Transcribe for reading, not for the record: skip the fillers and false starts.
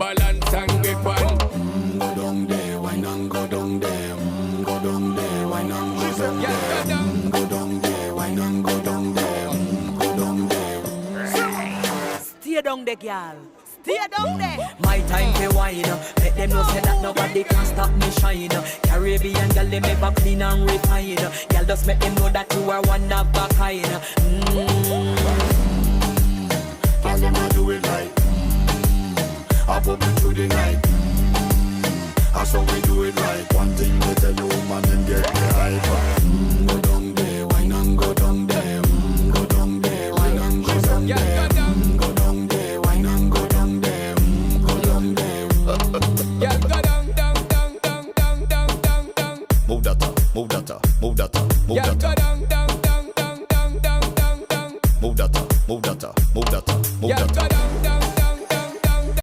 balance and grip on. Go down there, wine and go down there. Go down there, wine and go down there. Go down there, wine and go down there. Go down there. Stay down there, girl. Stay down there. My time to wine. Let them know say that nobody can stop me shine. Caribbean girl, they never clean and refine. Girl, just make them know that you are one of a kind. Girl, them a do it right. I pop it through the night. That's how we do it right. One thing we tell you, woman, and get the hype. Go down there, wine and go down there. Go down there, wine and go down there. Go down there, wine and go down there. Go down there. Yeah, go down, down, down, down, down, down, down, down. Move that up, move that up, move that up.